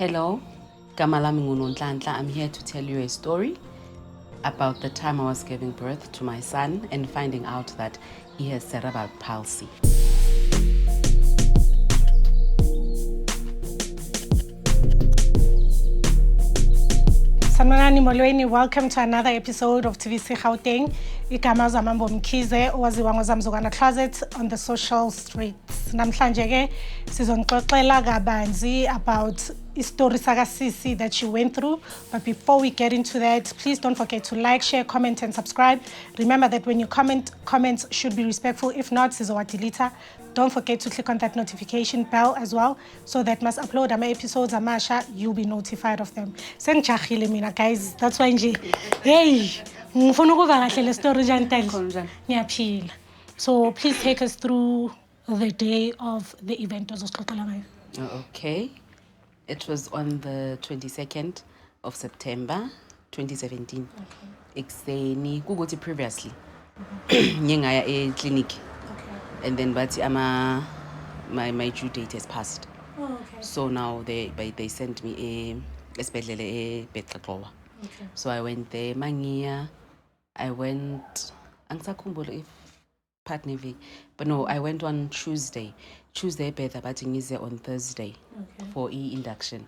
Hello, Gamalami Ngunonhlanhla. I'm here to tell you a story about the time I was giving birth to my son and finding out that he has cerebral palsy. Sanibonani molweni, welcome to another episode of TVC Gauteng. Igama Zamambo Mkhize owaziwa ngoZamzukwana Closet on the social streets. Namhlanje ke sizonixoxela kabanzi about istory sakasisi that she went through. But before we get into that, please don't forget to like, share, comment and subscribe. Remember that when you comment, comments should be respectful. If not, sizowadelete. Don't forget to click on that notification bell as well, so that must upload my episodes amasha, you'll be notified of them. Sengijahile mina guys, that's why nje. Hey, ngifuna ukuva kahle le story njani. Ngiyaphila. So please take us through the day of the event ozosixoxela ngayo. Okay. It was on the 22nd of September 2017. Ekseni kukuthi previously ngingaya e-clinic. And then but my due date has passed. Oh, okay. So now they sent me esibhedlele eBexaqowa. Okay. So I went there mangiya. I went angisakhumbula if partner week, but no, I went on Tuesday better but ngize on Thursday for induction.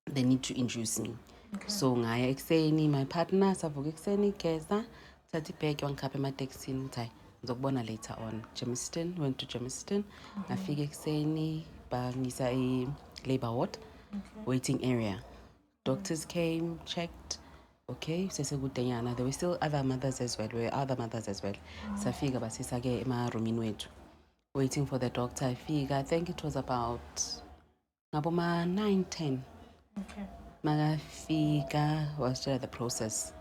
They need to induce me. Okay. So ngaya ekseni my partner savuka ekseni geza thathi bag wangikhapha emateksini uthi ngizokubona later on. Went to Germiston. Ngafika ekseni bangisa labor ward, waiting area. Doctors came, checked. Okay, sesekudanyana. There were still other mothers as well. Safika basisa ke ema-roomini wethu, waiting for the doctor. I think it was about ngaboma 9:10. Okay. Magafika was still at the process.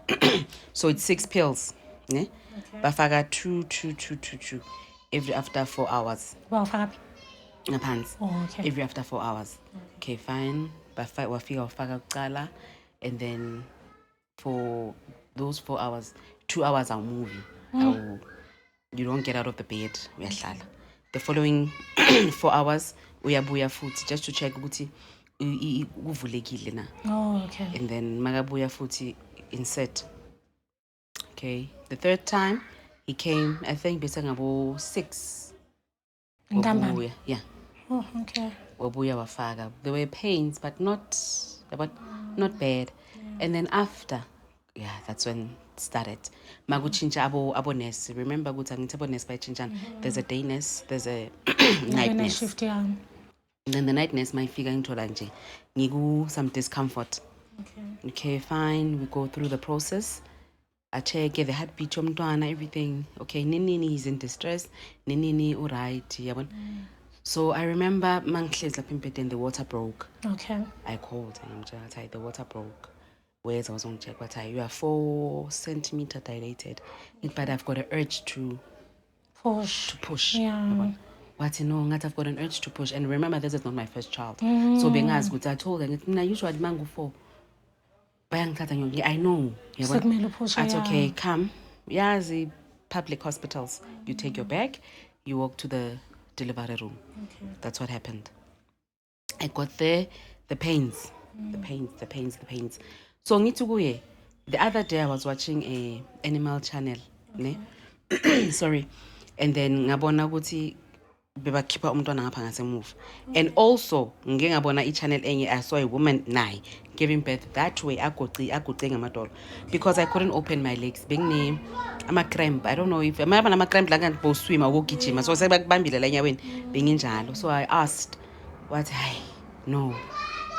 So it's 6 pills. Ne? Okay. Bafaka two every after 4 hours. Wow, fakapi. Ngaphansi. Oh, okay. Every after 4 hours. Okay, fine. Wafika wafaka kuqala, and then for those 4 hours, 2 hours are moving. You don't get out of the bed. Uyahlala. The following 4 hours uyabuya futhi just to check ukuthi uvulekile na. Oh, okay. And then magabuya futhi insert. Okay, the third time he came, I think besangabo 6. Ntambama. Yeah. Oh, okay. Wabuya wafaka. There were pains, but not bad. Yeah. And then after, that's when it started. Maguchinja abo nurse. Remember ukuthi angithi abo nurse bayichinjana. There's a day nurse, there's a night nurse. Shift, yeah. And then the night nurse mayifika ngithola nje ngiku some discomfort. Okay, fine. We go through the process. I check the heartbeat yomntwana, everything. Okay, Nini he's in distress. Nini alright. Yabona. So I remember mangihlezi lapha embedeni the water broke. Okay. I called and I'm the water broke. Whereas I was on check, but you are 4 centimeter dilated. But I've got an urge to push. Yeah. What I've got an urge to push. And remember, this is not my first child. So being as good, I told her, usually mango 4. I know. That's okay. Come. The public hospitals. You take your bag, you walk to the delivery room. Okay. That's what happened. I got there, the pains. So ngithukuye. The other day I was watching a animal channel. Okay. Ne? Sorry. And then ngabona ukuthi bebakhipha umntwana ngapha ngasemuva. And also ngeke ngabona i-channel enye I saw a woman naye giving birth that way agoce ngamadolo, because I couldn't open my legs. Bengine ama cramp. I don't know if ama cramp la kanti bo swim awogijima. So sebakubambile la enyaweni benginjalo. So I asked what no.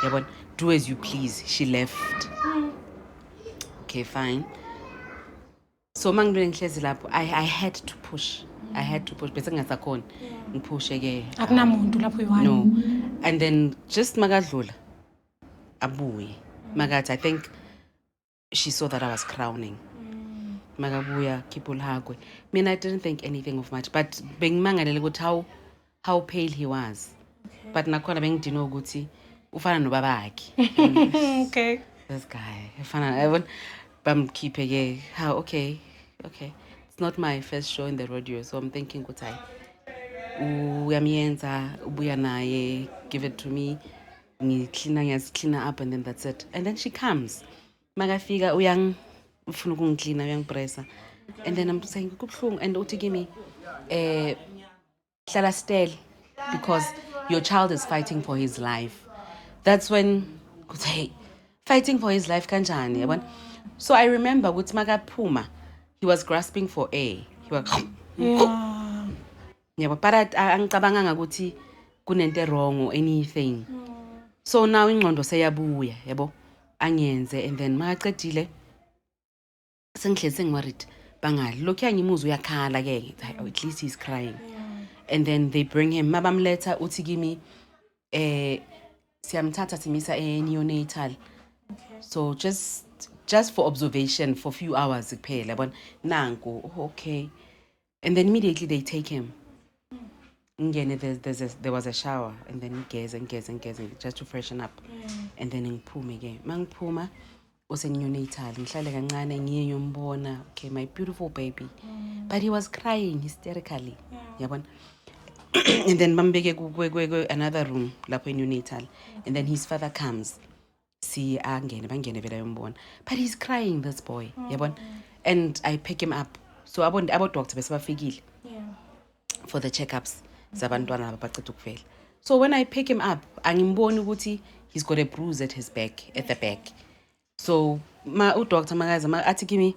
Yabona, do as you please. She left. Okay, fine. So mangibule ngihlezi lapho I had to push. Bese ngingasakhona ngiphushe ke. Akunamuntu lapho uyi-1. No. And then just magadlula abuye. Magathi, I think she saw that I was crowning. Magabuya kipulhagwe. I didn't think anything of much, but bengimangalele ukuthi how pale he was. Okay. But nakhona bengidino ukuthi ufana nobabakhe. Okay. This guy ufana bamkhiphe ke how okay. It's not my first show in the rodeo, so I'm thinking ukuthi uyamiyenza ubuya naye, give it to me. clean up, and then that's it. And then she comes. Magafika ufuna ukungicleana uyangipressa. And then I'm saying kubuhlungu, and uthi kimi hlala still because your child is fighting for his life. That's when hey, fighting for his life kanjani yabona. So I remember ukuthi makaphuma, he was grasping for air. He was yabo, but angicabanganga ukuthi kunento wrong or anything. So now ingqondo seyabuya yabo angenze, and then makaqedile sengihlezi sengiworried bangali lokhu yangimuzwa uyakhala ke, at least he's crying. And then they bring him, mabamletha uthi kimi siyamthatha simisa neonatal. So just for observation for a few hours kuphela yabona nanku. Okay. And then immediately they take him. There was a shower, and then ngigeze just to freshen up. And then ngiphume ke mangiphuma useneonatal ngihlale kancane ngiyombona. Okay, my beautiful baby. But he was crying hysterically yabona. And then bambeke another room lapho neonatal, and then his father comes. See bangene vela yombona, but he's crying, this boy yabona. And I pick him up. So abo doctor besabafikile for the checkups zabantwana abaqeda ukuvela. So when I pick him up, angimboni ukuthi he's got a bruise at his back, at the back. So doctor magaza athi kimi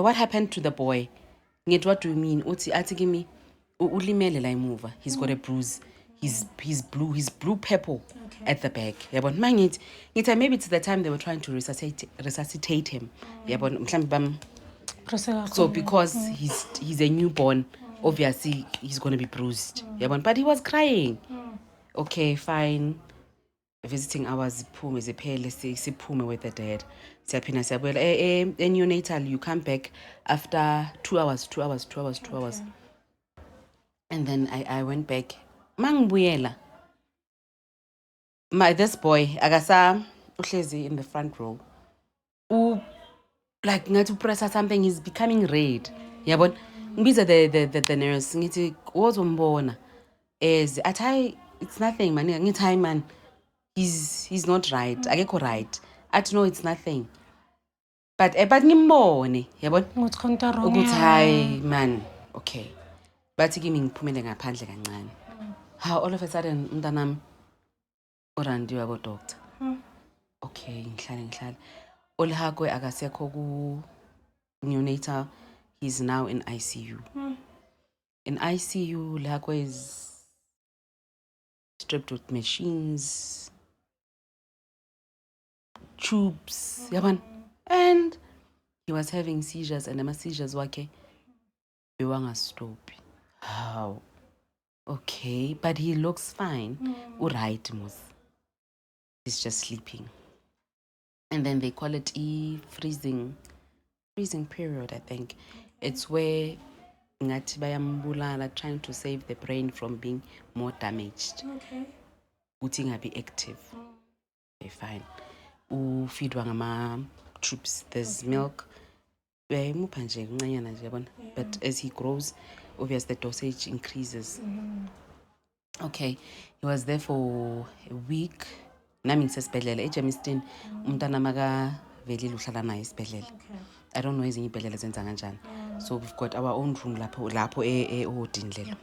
what happened to the boy? Ngithi what do you mean? Uthi athi kimi ulimele la emuva, he's got a bruise. He's blue purple at the back yabona. Mangithi maybe it's the time they were trying to resuscitate him yabona mhlambe so because he's a newborn, obviously he's going to be bruised yabona. But he was crying. Okay, fine. Visiting hours phume ziphele siphume with the dad. Siyaphinda siyabuyela neonatal. You come back after 2 hours. And then I went back. Mangibuyela, this boy akasa uhlezi in the front row. Like ngathi press something, he's becoming red yabona. Ngibiza the nurse ngithi wozombona athi it's nothing man. Ngithi hi man, he's not right, akekho right. Athi no, it's nothing. But ngimbone yabona ukuthi hi man. Okay, bathi kimi ngiphumele ngaphandle kancane. How all of a sudden umntanami urandiwe abo doctor. Okay, ngihlale Olihakwe akasekho ku neonatal. He's now in ICU. In ICU, Lihakwe is stripped with machines, tubes yaban, and he was having seizures, and ama seizures wakhe bewangastopi. How? Okay, but he looks fine. Uright mos. He's just sleeping. And then they call it freezing period, I think. It's where ngathi bayambulala, trying to save the brain from being more damaged. Okay. Uthi ingabi active. Okay, fine. Ufeedwa ngama troops. There's milk. Uyayimupha nje kancanyana nje yabona. But as he grows, obviously the dosage increases. Okay, he was there for a week. Nami ngisesibhedlela eJemiston. Umntana makavelile uhlala naye esibhedlela. I don't know ezinye ibhedlela zenza kanjani. So we've got our own room lapho eHodinlelo.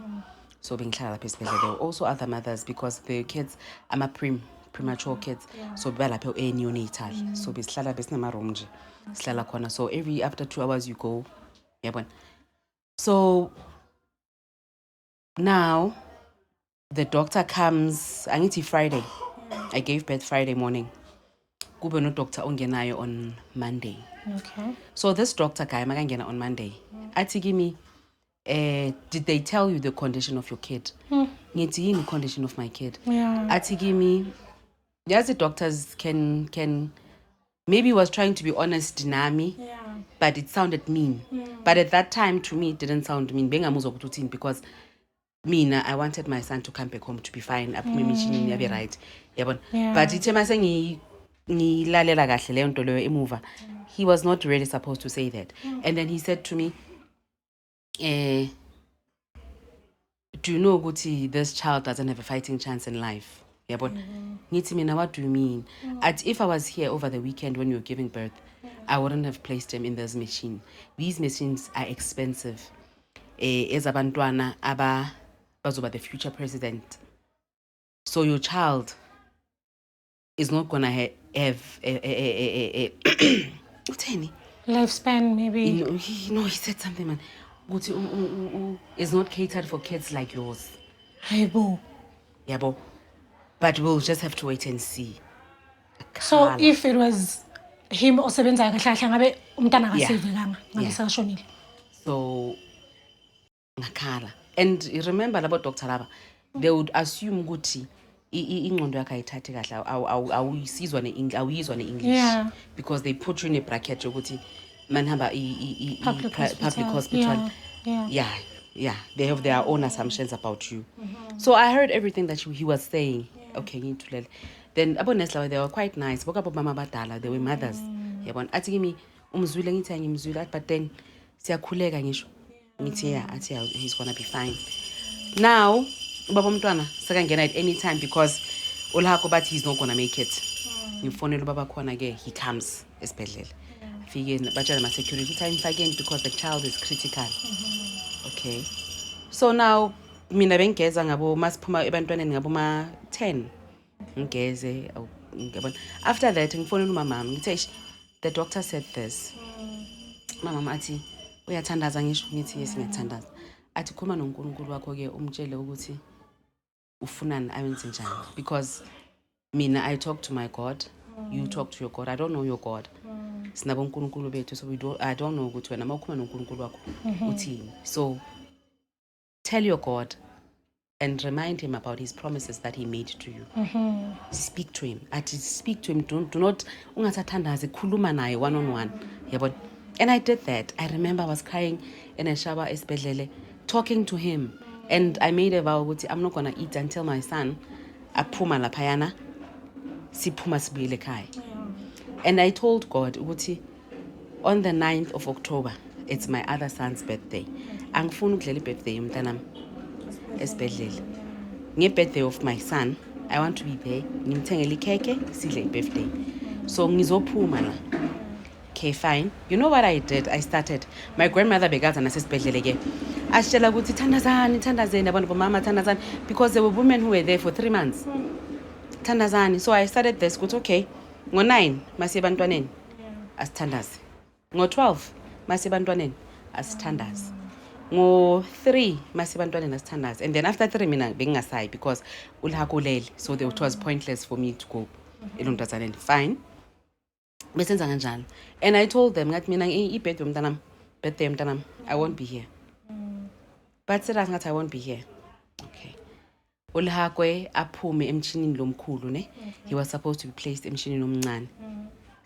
So bengihlala lapha esibhedlela. There were also other mothers because the kids premature kids. So balapho neonatal. So besihlala besinama room nje. Sihlala khona. So after 2 hours you go. Yabona. So now the doctor comes, angithi Friday. I gave birth Friday morning. Kube no doctor ongenayo on Monday. Okay. So this doctor guy makangena on Monday. Athi kimi did they tell you the condition of your kid? Ngithi yini condition of my kid? Yeah. Athi kimi yes, the doctors can maybe was trying to be honest nami. Yeah. But it sounded mean. But at that time to me it didn't sound mean. Bengamuzwa ukuthi uthini because mina I wanted my son to come back home to be fine. Aphume emishini yabe right. Yabona. But ithe mase ngilalela kahle leyo nto leyo emuva. He was not really supposed to say that. And then he said to me, do you know ukuthi this child doesn't have a fighting chance in life? Yabon. Ngithi mina, what do you mean? If I was here over the weekend when you were giving birth, I wouldn't have placed him in this machine. These machines are expensive. As abantwana bazoba the future president. So your child is not gonna have a lifespan, maybe. He said something, man. Is not catered for kids like yours. Hayibo. Yabo. But we'll just have to wait and see. So if it was him osebenzayo kahle kahle ngabe umntana akasivekanga ngabe sekashonile. So ngakhala. And remember about Dr. Laba, they would assume ukuthi ingqondo yakhe ayithathe kahle awuyisizwa ne-English. Yeah. Because they put you in a bracket ukuthi manhamba Public hospital. Yeah. They have their own assumptions about you. So I heard everything that he was saying. Okay, you need to let. Then abo Nesla, they were quite nice. Boka mama badala, they were mothers. Yabona athi kimi umzwile ngithi angimzwile, but then siyakhuleka ngisho. Ngithi athi he's gonna be fine. Now ubaba umntwana sekangena at any time because ulhako bathi he's not gonna make it. Ngifonela ubaba khona ke he comes esibhedlela. Afike batshela ma security time again because the child is critical. Okay. So now mina bengeza ngabo masiphuma ebantwaneni ngabo ma 10. Ngeze ngiyabona. After that ngifonela umama ngithi the doctor said this. Mama athi uyathandaza ngisho ngithi yes ngiyathandaza. Athi khuluma noNkulunkulu wakho ke umtshele ukuthi ufunani ayenze njani because mina I talk to my God, you talk to your God. I don't know your God. Sinabo uNkulunkulu bethu so I don't know ukuthi wena mawukhuluma noNkulunkulu wakho uthini. So tell your God and remind him about his promises that he made to you. Speak to him. Speak to him. Do not ungathathandaze khuluma naye one on one. Yabona. And I did that. I remember I was crying in a shower esibhedlele talking to him. And I made a vow ukuthi I'm not going to eat until my son aphuma laphayana siphuma sibuyele ekhaya. And I told God ukuthi on the 9th of October it's my other son's birthday. Angifuni ukudlela ibirthday yomntanami esibhedlela. Nge-birthday of my son, I want to be there. Ngimthengele ikheke sidle ibirthday. So ngizophuma la. Okay, fine. You know what I did? I started. My grandmother begaza nasesibhedlela ke. Ashela ukuthi thandazani abantu bomama thandazani because there were women who were there for 3 months. Thandazani. So I started this ukuthi okay, ngo-9 masiye ebantwaneni asithandaze. Ngo-12 masiye ebantwaneni asithandaze. Ngo-3 masiye ebantwaneni asithandaze. And then after 3 mina bengingasayi because ulhakulele. So it was pointless for me to go elontazaneni. Fine. Besenza kanjalo. And I told them ngathi mina ibirthday yomntanami I won't be here. But said ngathi I won't be here. Okay. Ulhakwe aphume emchinini lomkhulu ne. He was supposed to be placed emchinini omncane.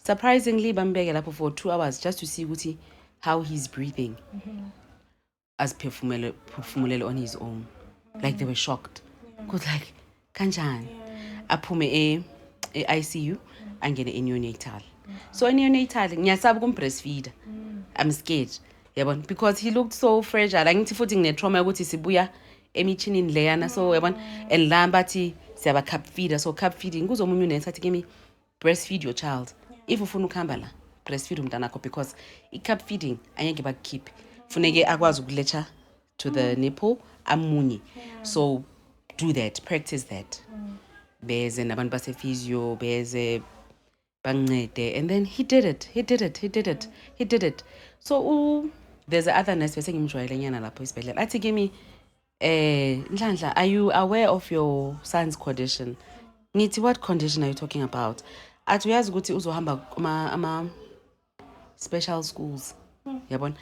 Surprisingly bambeke lapho for 2 hours just to see ukuthi how he's breathing. As perfumulele on his own. Like they were shocked. Cause like kanjani. Aphume ICU angene neonatal. So neonatal ngiyasaba breastfeed. I'm scared. Yabona because he looked so fragile. Angithi futhi ngine-trauma ukuthi sibuya emichinini leyana so yabona and la bathi siyaba cup feeder. So cup feeding kuzomunye unenza athi kimi breastfeed your child. If ufuna ukuhamba la breastfeed umntanakho because i-cup feeding angeke bakukhiphe. Funeke akwazi ukuletha to the nipple amunye. So do that, practice that. Beze nabantu base physio beze bangcede and then he did it. So there's other nurse bese ngimjwayele nyana lapho isibhedlela athi kimi Nhlanhla, are you aware of your son's condition? Ngithi what condition are you talking about? Athi uyazi ukuthi uzohamba ama special schools. Yabona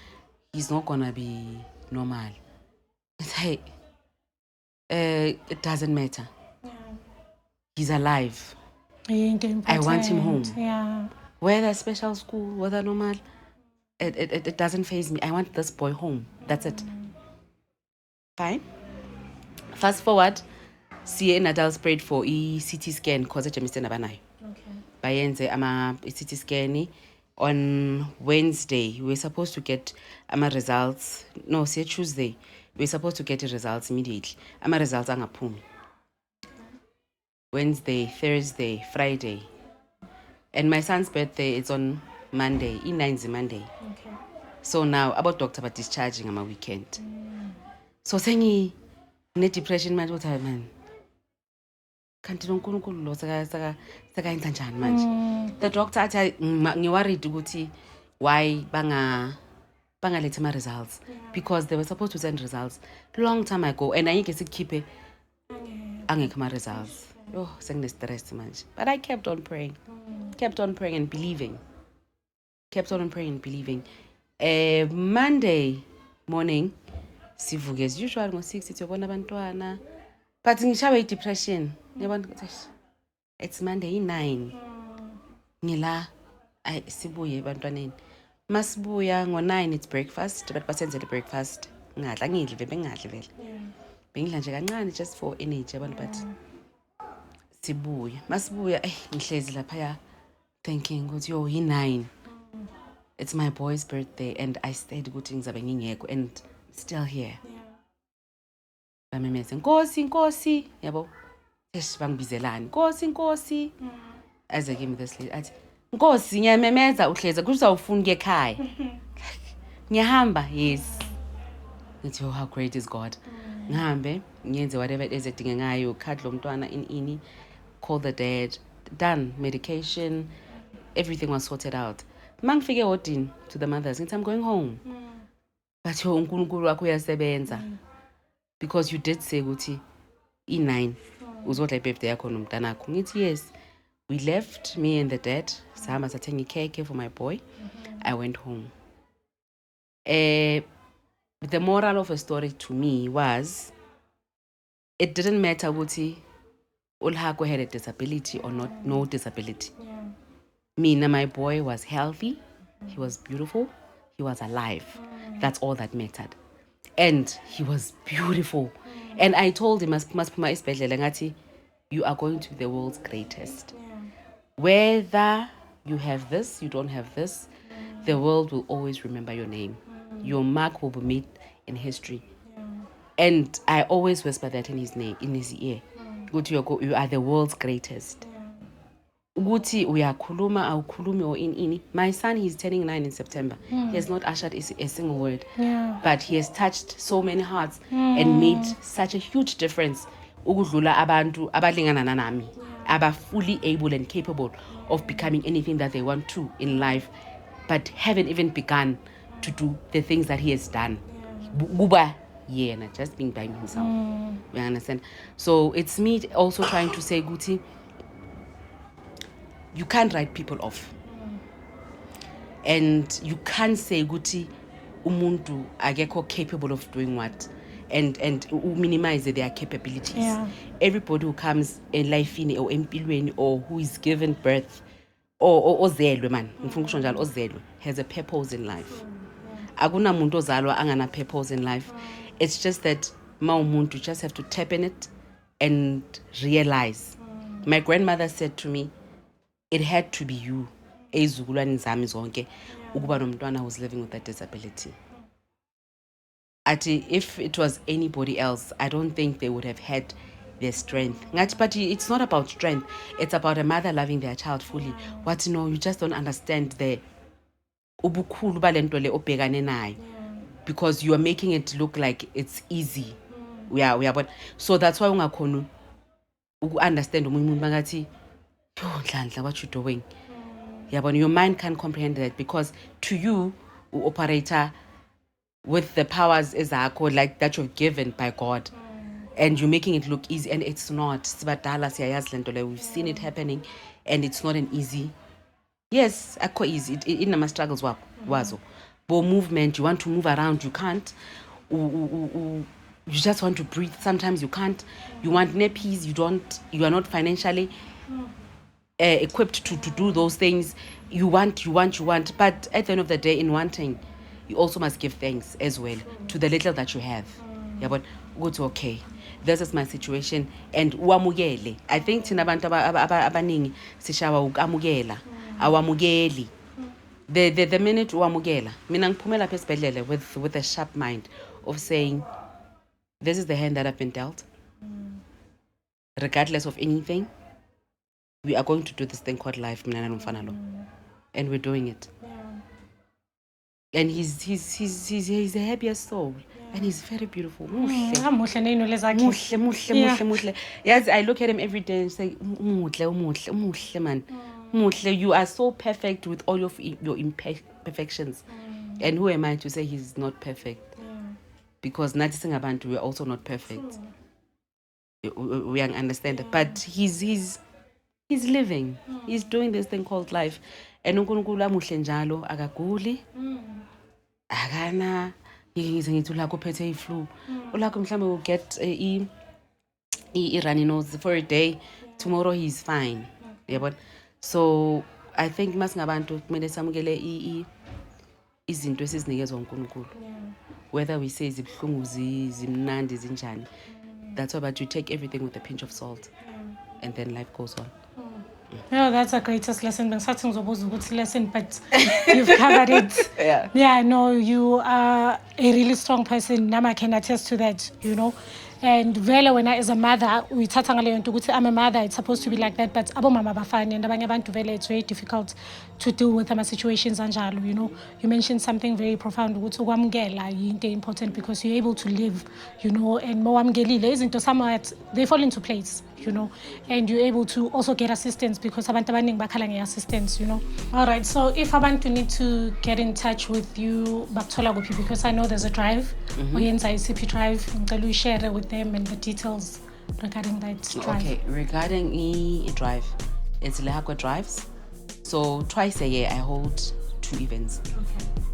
he's not gonna be normal. Hey, it doesn't matter. He's alive. I want him home. Yeah. Whether special school, whether normal, it doesn't faze me. I want this boy home. That's it. Fine. Fast forward, siye Nadal sprayed for CT scan because Jamison Abanayo. Okay. Bayenze ama CT scan on Wednesday. We were supposed to get results. No, say Tuesday. We were supposed to get the results immediately. Results angaphumi. Wednesday, Thursday, Friday. And my son's birthday is on Monday. E9 Monday. Okay. So now about doctor but discharging on my weekend. So saying ne-depression manje ukuthi man. Kanti noNkulunkulu lo saka yenza njani manje. The doctor athi ngiworried ukuthi why bangalethe ama results because they were supposed to send results long time ago and ayike sikukhiphe angekho ama results. Oh, sengine stress manje. But I kept on praying. Kept on praying and believing. Kept on praying and believing. Monday morning sivuke as usual ngo6 siyobona abantwana. But ngishawe depression. Yabona it's Monday e9. Ngila ay sibuye abantwaneni. Masibuya ngo9 it's breakfast but basenzele breakfast. Ngadla ngidle bengadli vele. Bengidla nje kancane just for energy abantu but sibuya. Masibuya ngihlezi lapha ya thinking ukuthi yo e9. It's my boy's birthday and I stayed ukuthi ngizabe ngingekho and still here. Bamemeza Nkosi yabo. Bangibizelani Nkosi as I gave me this lady athi Nkosi ngiyamemeza uhleza kuzawufuna ke ekhaya. Ngiyahamba yes. Ngithi oh how great is God. Ngihambe ngiyenze whatever it is edinge ngayo khadlo umntwana ini call the dad done medication everything was sorted out. Mangifike wodini to the mothers ngithi I'm going home. But yo uNkulunkulu wakho uyasebenza because you did say ukuthi e9 uzodla ibirthday yakho nomntanakho. Ngithi yes. We left, me and the dad. Sahamba sathenga ikhekhe for my boy. I went home. The moral of the story to me was it didn't matter ukuthi ulhako had a disability or not, no disability. Mina, my boy was healthy. He was beautiful. He was alive. That's all that mattered. And he was beautiful. And I told him, you are going to be the world's greatest. Whether you have this, you don't have this, the world will always remember your name. Your mark will be made in history. And I always whisper that in his name, in his ear. You are the world's greatest. Uguti uyakhuluma awukhulumi or in. My son, he's turning 9 in September. He has not ushered a single word. But he has touched so many hearts and made such a huge difference. Ukudlula abantu abalingana nami. Aba fully able and capable of becoming anything that they want to in life, but haven't even begun to do the things that he has done. Not just being by himself. You understand? So it's me also trying to say, Guti, you can't write people off. And you can't say, Guti, umuntu ageko capable of doing what? And minimize their capabilities. Everybody who comes in life in or empilweni or who is given birth or zelwe man has a purpose in life. Akuna muntu ozalwa angana purpose in life. It's just that you just have to tap in it and realize. My grandmother said to me, it had to be you. Ezizukulwane zami zonke ukuba nomntwana who's living with that disability. If it was anybody else, I don't think they would have had their strength. But it's not about strength. It's about a mother loving their child fully. You just don't understand the ubukhulu balento le obhekane nayo because you are making it look like it's easy. But so that's why ungakhona understand umuntu bangathi yo Nhlanhla what you doing. But your mind can't comprehend that because to you operator with the powers ezakho like that you're given by God, and you're making it look easy, and it's not. We've seen it happening, and it's not an easy. Yes, easy. In my struggles wazo. But movement, you want to move around, you can't. You just want to breathe. Sometimes you can't. You want nappies, you are not financially equipped to do those things. You want. But at the end of the day, in wanting, you also must give thanks as well to the little that you have. But go to okay. This is my situation and uamukele. I think thina abantu abaningi sishawa ukamukela. Awamukeli. The minute uamukela, mina ngiphumela lapha esibhedlela with a sharp mind of saying, this is the hand that I've been dealt. Regardless of anything, we are going to do this thing called life, Mnana Nomfana Lo. And we're doing it. And he's a happiest soul. And he's very beautiful. Muhle. Yes, I look at him every day and say, muhle, man. Muhle, you are so perfect with all of your imperfections. And who am I to say he's not perfect? Because Nati Singabantu, we're also not perfect. We understand that. But he's living. He's doing this thing called life. And uNkulunkulu amuhle njalo akaguli. Akana ngize ngithi ulakho uphethe iflu. Ulakho mhlambe will get a runny nose for a day. Tomorrow he's fine. Yabona. So I think masingabantu kumele samukele izinto esizinikezwe uNkulunkulu. Whether we say zibhlungu zimnandi zinjani. That's why, but you take everything with a pinch of salt. And then life goes on. No, that's the greatest lesson. Lesson, but you've covered it. Yeah, no, you are a really strong person. Nama can attest to that, you know. And vele when I as a mother, we I'm a mother, it's supposed to be like that, but abo mama bafani and abanye abantu vele it's very difficult to deal with situations anjalo, you know. You mentioned something very profound, ukuthi ukwamukela yinto important because you're able to live, you know, and mawamgelile izinto somewhat they fall into place, you know, and you're able to also get assistance because abantu abaningi bakhala nge-assistance, you know. All right, so if abantu need to get in touch with you, bakuthola kuphi, because I know there's a drive, uyenza ICP drive, ngicela uyishare with them and the details regarding that drive. Okay, regarding drive, it's Lehakwa Drives. So twice a year I hold 2 events.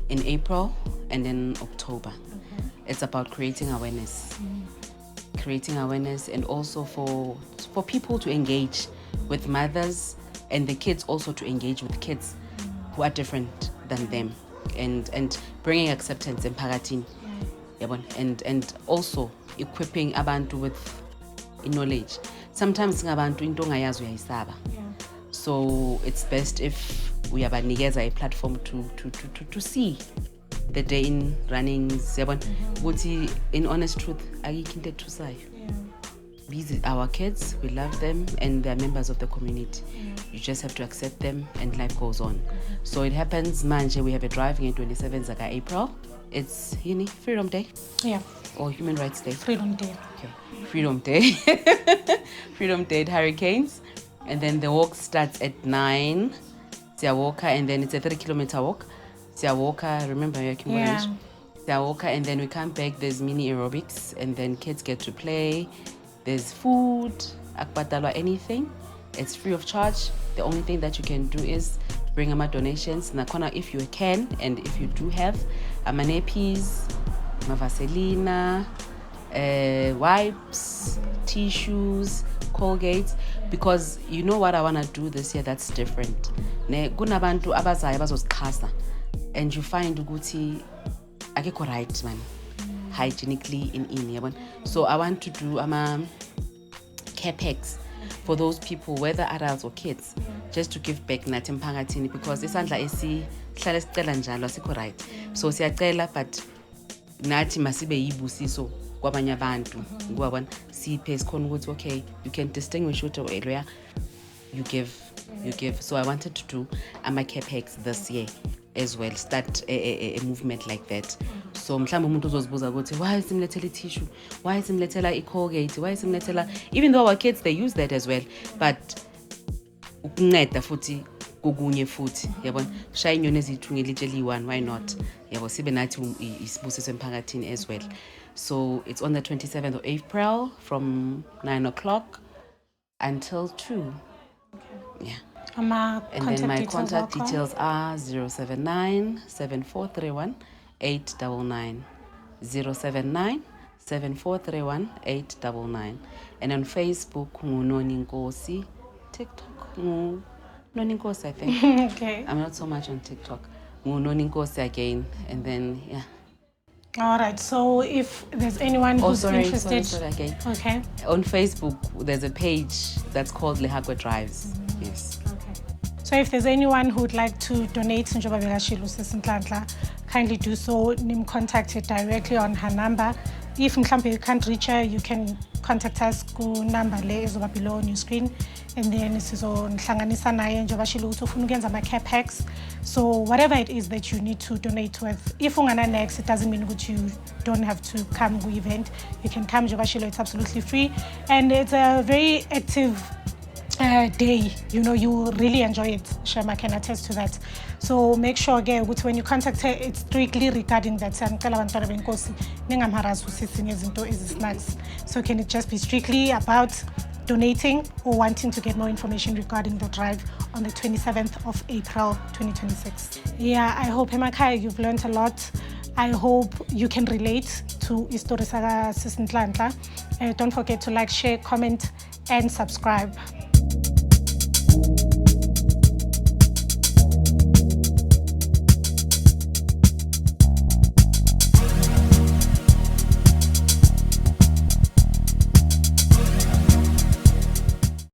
In April and in October. It's about creating awareness. Creating awareness and also for people to engage with mothers and the kids also to engage with kids who are different than them and bringing acceptance in Pagatin. And also equipping abantu with knowledge. Sometimes ngabantu into ongayazi uyayisaba. So it's best if we have a platform to see the day in runnings. In honest truth, these are our kids, we love them, and they're members of the community. You just have to accept them, and life goes on. So it happens, manje, we have a driving in 27th of April. It's Freedom Day. Or Human Rights Day. Freedom Day. Okay. Freedom Day. Freedom Day at Hurricanes. And then the walk starts at 9. Siawoka, and then it's a 3-kilometer walk. Siawoka, remember your Siawoka, and then we come back, there's mini aerobics, and then kids get to play. There's food, akbatalwa, anything. It's free of charge. The only thing that you can do is bring them donations. Nakona, if you can, and if you do have, nappies, vaselina, wipes, tissues, Colgate, because you know what I want to do this year that's different. Kunabantu abazayo bazozixhasa and you find ukuthi akekho right man hygienically in yabona. So I want to do care packs for those people, whether adults or kids, just to give back nathi emphakathini because isandla esihlala sicela njalo asikho right. So siyacela but nathi masibe yibusiso kwabanye abantu ngoba siphe sikhona ukuthi okay you can distinguish what area you give. So I wanted to do care packs this year as well, start a movement like that. So mhlawumbe umuntu uzozibuza ukuthi why simlethela tissue, why simlethela iColgate, why simlethela, even though our kids they use that as well, but ukunceda futhi kokunye futhi yabona shaya inyoni ezithu ngelitsheli one, why not yabo sibe nathi isibusiso emphakathini as well. So it's on the 27th of April from 9 o'clock until 2. Yeah. And then my contact details are 079 7431 899 079 7431 899. And on Facebook, Noni Nkosi. TikTok, Noni Nkosi, I think. Okay. I'm not so much on TikTok. Noni Nkosi again. And then, yeah. All right. So if there's anyone who's interested. Sorry, again. Okay. On Facebook, there's a page that's called Lehakwa Drives. Yes. So if there's anyone who would like to donate, kindly do so. Contact her directly on her number. If you can't reach her, you can contact us. Number is below on your screen. and then sizonihlanganisa naye njengoba shilo ukuthi ufuna ukuyenza ama-care packs. So whatever it is that you need to donate with, if ungana-next, it doesn't mean that you don't have to come to the event. You can come njengoba shilo, it's absolutely free, and it's a very active day. You know, you will really enjoy it. Shema can attest to that. So make sure again when you contact her, it's strictly regarding that. So can it just be strictly about donating or wanting to get more information regarding the drive on the 27th of April 2026? Yeah, I hope Emakaya you've learned a lot. I hope you can relate to Istori Saga Sis Nhlanhla. Don't forget to like, share, comment, and subscribe.